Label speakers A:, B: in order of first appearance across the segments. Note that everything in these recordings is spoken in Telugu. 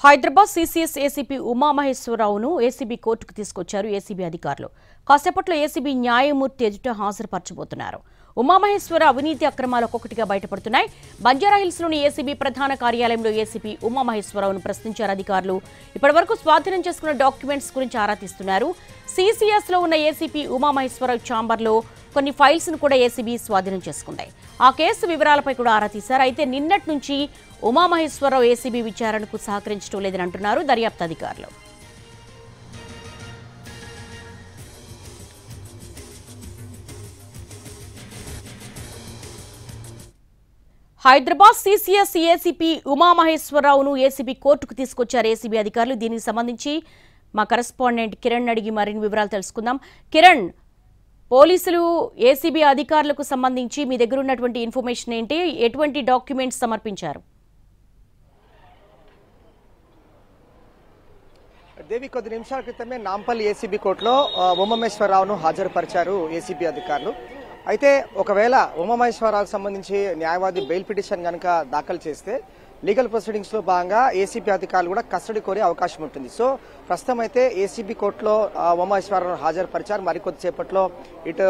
A: హైదరాబాద్ సీసీఎస్ ఏసీపీ ఉమామహేశ్వరరావును ఏసీబీ కోర్టుకు తీసుకొచ్చారు ఏసీబీ అధికారులు. కాసేపట్లో ఏసీబీ న్యాయమూర్తి ఎదుట హాజరుపరచబోతున్నారు. ఉమామహేశ్వర అవినీతి అక్రమాలు ఒక్కొక్కటిగా బయటపడుతున్నాయి. బంజారాహిల్స్లోని ఏసీబీ ప్రధాన కార్యాలయంలో ఏసీపీ ఉమామహేశ్వరరావును ప్రశ్నించారు అధికారులు. ఇప్పటివరకు స్వాధీనం చేసుకున్న డాక్యుమెంట్స్ గురించి ఆరా తీస్తున్నారు. సీసీఎస్లో ఉన్న ఏసీపీ ఉమామహేశ్వరరావు ఛాంబర్లో కొన్ని ఫైల్స్ ను కూడా ఏసీబీ స్వాధీనం చేసుకుంది. ఆ కేసు వివరాలపై కూడా ఆరా తీశారు. అయితే నిన్నటి నుంచి ఉమామహేశ్వరరావు ఏసీబీ విచారణకు సహకరించడం లేదని అంటున్నారు దర్యాప్తు అధికారులు. హైదరాబాద్ సీసీఎస్ ఏసీపీ ఉమామహేశ్వరరావును ఏసీబీ కోర్టుకు తీసుకొచ్చారు ఏసీబీ అధికారులు. దీనికి సంబంధించి మా కరెస్పాండెంట్ కిరణ్ అడిగి మరిన్ని వివరాలు తెలుసుకుందాం. కిరణ్, పోలీసులు ఏసీబీ అధికారులకు సంబంధించి మీ దగ్గర ఉన్నటువంటి ఇన్ఫర్మేషన్ ఏంటి? ఎటువంటి డాక్యుమెంట్స్ సమర్పించారు?
B: దేవి, కొద్ది నిమిషాల క్రితమే నాంపల్లి ఏసీబీ కోర్టులో ఉమామహేశ్వరరావును హాజరుపరిచారు ఏసీబీ అధికారులు. అయితే ఒకవేళ ఉమామహేశ్వరరావుకు సంబంధించి న్యాయవాది బెయిల్ పిటిషన్ కనుక దాఖలు చేస్తే లీగల్ ప్రొసీడింగ్స్ లో భాగంగా ఏసీబీ అధికారులు కూడా కస్టడీ కోరే అవకాశం ఉంటుంది. సో ప్రస్తుతం అయితే ఏసీబీ కోర్టులో ఉమామహేశ్వరరావు హాజరుపరిచారు. మరికొద్దిసేపట్లో ఇటు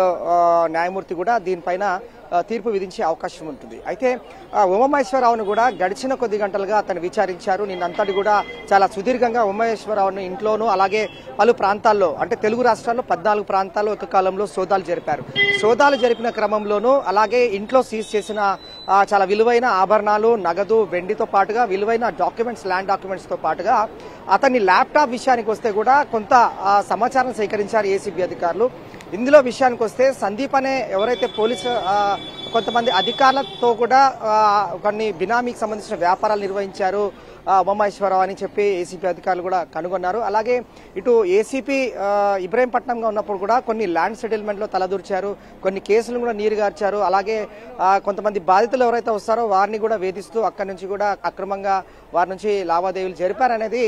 B: న్యాయమూర్తి కూడా దీనిపైన తీర్పు విధించే అవకాశం ఉంటుంది. అయితే ఉమామహేశ్వరరావును కూడా గడిచిన కొద్ది గంటలుగా అతను విచారించారు. నిన్నంతటి కూడా చాలా సుదీర్ఘంగా ఉమామహేశ్వరరావును ఇంట్లోనూ అలాగే పలు ప్రాంతాల్లో అంటే తెలుగు రాష్ట్రాల్లో 14 ప్రాంతాల్లో ఒక కాలంలో సోదాలు జరిపారు. సోదాలు జరిపిన క్రమంలోనూ అలాగే ఇంట్లో సీజ్ చేసిన చాలా విలువైన ఆభరణాలు, నగదు, వెండితో పాటుగా విలువైన డాక్యుమెంట్స్, ల్యాండ్ డాక్యుమెంట్స్ తో పాటుగా అతని ల్యాప్టాప్ విషయానికి వస్తే కూడా కొంత సమాచారం సేకరించారు ఏసీబీ అధికారులు. ఇందులో విషయానికి వస్తే సందీప్ అనే ఎవరైతే పోలీసు కొంతమంది అధికారులతో కూడా కొన్ని బినామీకి సంబంధించిన వ్యాపారాలు నిర్వహించారు ఉమామహేశ్వరరావు అని చెప్పి ఏసీపీ అధికారులు కూడా కనుగొన్నారు. అలాగే ఇటు ఏసీపీ ఇబ్రహీంపట్నంగా ఉన్నప్పుడు కూడా కొన్ని ల్యాండ్ సెటిల్మెంట్లో తలదూర్చారు, కొన్ని కేసులను కూడా నీరుగార్చారు. అలాగే కొంతమంది బాధితులు ఎవరైతే వస్తారో వారిని కూడా వేధిస్తూ అక్కడి నుంచి కూడా అక్రమంగా వారి నుంచి లావాదేవీలు జరిపారనేది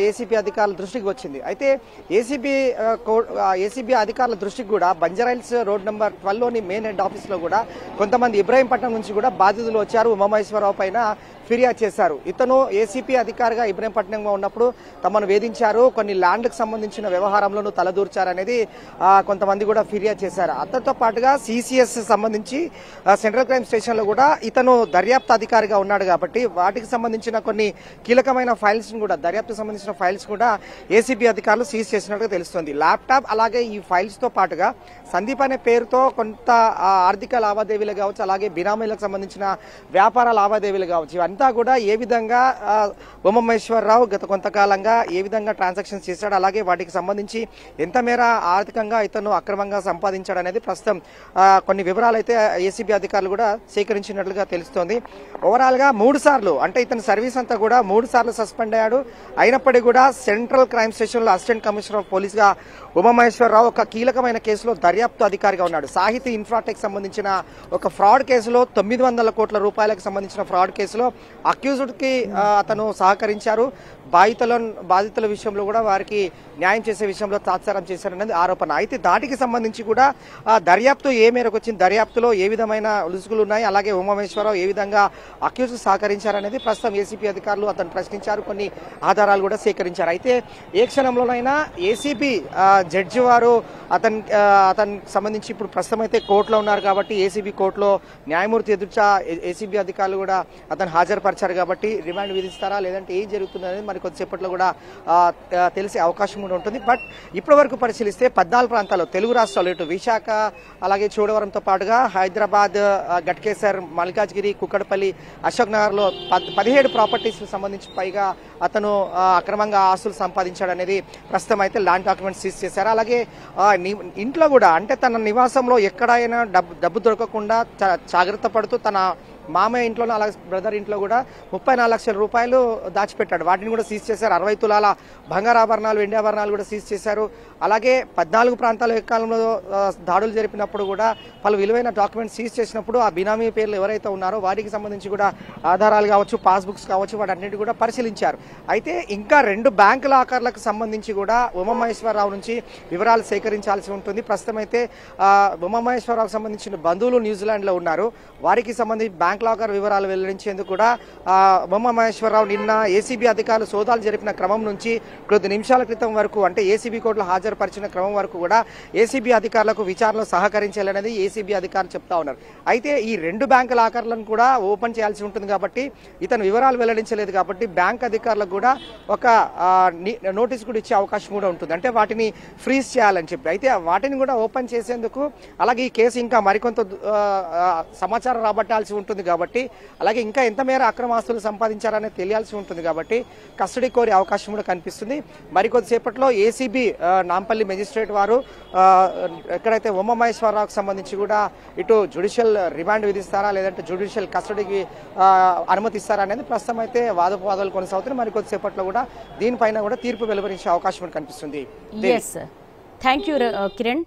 B: ఏసీపీ అధికారుల దృష్టికి వచ్చింది. అయితే ఏసీబీ అధికారుల దృష్టికి కూడా Banjara Hills road number 12లోని main head office లో కూడా కొంతమంది ఇబ్రహీంపట్నం నుంచి కూడా బాధితులు వచ్చారు, ఉమామహేశ్వరరావు పైన ఫిర్యాదు చేశారు. ఇతను ఏసీపీ అధికారిగా ఇబ్రహీంపట్నంలో ఉన్నప్పుడు తమను వేధించారు, కొన్ని ల్యాండ్కు సంబంధించిన వ్యవహారంలోనూ తలదూర్చారనేది కొంతమంది కూడా ఫిర్యాదు చేశారు. అతనితో పాటుగా సీసీఎస్ సంబంధించి సెంట్రల్ క్రైమ్ స్టేషన్ లో కూడా ఇతను దర్యాప్తు అధికారిగా ఉన్నాడు కాబట్టి వాటికి సంబంధించిన కొన్ని కీలకమైన ఫైల్స్ కూడా దర్యాప్తు సంబంధించిన ఫైల్స్ కూడా ఏసీబీ అధికారులు సీజ్ చేసినట్టుగా తెలుస్తోంది. ల్యాప్టాప్ అలాగే ఈ ఫైల్స్ తో పాటుగా సందీప్ అనే పేరుతో కొంత ఆర్థిక లావాదేవీలు కావచ్చు, అలాగే బినామీలకు సంబంధించిన వ్యాపార లావాదేవీలు కావచ్చు, ఇవంతా కూడా ఏ విధంగా ఉమామహేశ్వరరావు గత కొంతకాలంగా ఏ విధంగా ట్రాన్సాక్షన్స్ చేశాడు, అలాగే వాటికి సంబంధించి ఎంత మేర ఆర్థికంగా ఇతను అక్రమంగా సంపాదించాడు అనేది ప్రస్తుతం కొన్ని వివరాలు అయితే ఏసీబీ అధికారులు కూడా సేకరించినట్లుగా తెలుస్తోంది. ఓవరాల్ గా 3 సార్లు అంటే ఇతని సర్వీస్ అంతా కూడా 3 సార్లు సస్పెండ్ అయ్యాడు. అయినప్పటికీ కూడా సెంట్రల్ క్రైమ్ స్టేషన్ లో అసిస్టెంట్ కమిషనర్ ఆఫ్ పోలీస్ గా ఉమామహేశ్వరరావు ఒక కీలకమైన కేసులో దర్యాప్తు అధికారిగా ఉన్నాడు. సాహితీ ఇన్ఫ్రాటెక్ సంబంధించిన ఒక ఫ్రాడ్ కేసులో 900 కోట్ల రూపాయలకు సంబంధించిన ఫ్రాడ్ కేసులో అక్యూజ్డ్ కి అతను సహకరించారు. బాధితుల విషయంలో కూడా వారికి న్యాయం చేసే విషయంలో తాత్సారం చేశారనేది ఆరోపణ. అయితే దాటికి సంబంధించి కూడా దర్యాప్తు ఏ మేరకు వచ్చింది, దర్యాప్తులో ఏ విధమైన లుసుగులు ఉన్నాయి, అలాగే ఉమామహేశ్వరరావు ఏ విధంగా అక్యూజ్ సహకరించారనేది ప్రస్తుతం ఏసీపీ అధికారులు అతను ప్రశ్నించారు, కొన్ని ఆధారాలు కూడా సేకరించారు. అయితే ఏ క్షణంలోనైనా ఏసీపీ జడ్జి వారు అతనికి సంబంధించి ఇప్పుడు ప్రస్తుతం అయితే కోర్టులో ఉన్నారు కాబట్టి ఏసీబీ కోర్టులో న్యాయమూర్తి ఎదుట ఏసీబీ అధికారులు కూడా అతను హాజరుపరిచారు కాబట్టి రిమాండ్ విధిస్తారా లేదంటే ఏం జరుగుతుంది అనేది మరి కొద్దిసేపట్లో కూడా తెలిసే అవకాశం కూడా ఉంటుంది. బట్ ఇప్పటి వరకు పరిశీలిస్తే 14 ప్రాంతాల్లో తెలుగు రాష్ట్రాలు ఇటు విశాఖ అలాగే చోడవరంతో పాటుగా హైదరాబాద్, గట్కేసర్, మల్కాజ్గిరి, కుక్కడపల్లి, అశోక్ నగర్ లో 17 ప్రాపర్టీస్ సంబంధించి పైగా అతను అక్రమంగా ఆస్తులు సంపాదించాడనేది ప్రస్తుతం అయితే ల్యాండ్ డాక్యుమెంట్స్ సీజ్ చేశారు. అలాగే ఇంట్లో కూడా అంటే తన నివాసంలో ఎక్కడైనా డబ్బు దొరకకుండా జాగ్రత్త పడుతూ తన మామయ్య ఇంట్లో అలాగే బ్రదర్ ఇంట్లో కూడా 34 లక్షల రూపాయలు దాచిపెట్టాడు. వాటిని కూడా సీజ్ చేశారు. 60 తులాల బంగారు ఆభరణాలు, వెండి ఆభరణాలు కూడా సీజ్ చేశారు. అలాగే 14 ప్రాంతాల కాలంలో దాడులు జరిపినప్పుడు కూడా పలు విలువైన డాక్యుమెంట్స్ సీజ్ చేసినప్పుడు ఆ బినామీ పేర్లు ఎవరైతే ఉన్నారో వారికి సంబంధించి కూడా ఆధారాలు కావచ్చు, పాస్బుక్స్ కావచ్చు, వాటన్నిటి కూడా పరిశీలించారు. అయితే ఇంకా 2 బ్యాంకు లాకర్లకు సంబంధించి కూడా ఉమామహేశ్వరరావు నుంచి వివరాలు సేకరించాల్సి ఉంటుంది. ప్రస్తుతం అయితే ఉమామహేశ్వరరావుకు సంబంధించిన బంధువులు న్యూజిలాండ్ లో ఉన్నారు. వారికి సంబంధించి బ్యాంక్ లాకర్ వివరాలు వెల్లడించేందుకు కూడా ఉమామహేశ్వరరావు నిన్న ఏసీబీ అధికారులు సోదాలు జరిపిన క్రమం నుంచి కొద్ది నిమిషాల క్రితం వరకు అంటే ఏసీబీ కోర్టులో హాజరుపరిచిన క్రమం వరకు కూడా ఏసీబీ అధికారులకు విచారణలో సహకరించాలనేది ఏసీబీ అధికారులు చెప్తా ఉన్నారు. అయితే ఈ 2 బ్యాంకు లాకర్లను కూడా ఓపెన్ చేయాల్సి ఉంటుంది కాబట్టి ఇతను వివరాలు వెల్లడించలేదు కాబట్టి బ్యాంక్ అధికారులకు కూడా ఒక నోటీస్ కూడా ఇచ్చే అవకాశం కూడా ఉంటుంది. అంటే వాటిని ఫ్రీజ్ చేయాలని చెప్పి. అయితే వాటిని కూడా ఓపెన్ చేసేందుకు అలాగే ఈ కేసు ఇంకా మరికొంత సమాచారం రాబట్టాల్సి ఉంటుంది కాబట్టి అలాగే ఇంకా ఎంత మేర అక్రమ ఆస్తులు సంపాదించారనేది తెలియాల్సి ఉంటుంది కాబట్టి కస్టడీ కోరే అవకాశం కూడా కనిపిస్తుంది. మరికొద్దిసేపట్లో ఏసీబీ నాంపల్లి మెజిస్ట్రేట్ వారు ఎక్కడైతే ఉమామహేశ్వరరావుకు సంబంధించి కూడా ఇటు జ్యుడిషియల్ రిమాండ్ విధిస్తారా లేదంటే జ్యుడిషియల్ కస్టడీకి అనుమతిస్తారా అనేది ప్రస్తుతం అయితే వాదోపవాదాలు కొనసాగుతున్నాయి. మరికొద్దిసేపట్లో కూడా దీనిపైన కూడా తీర్పు వెలువరించే అవకాశం కనిపిస్తుంది.
A: Thank you Kiran.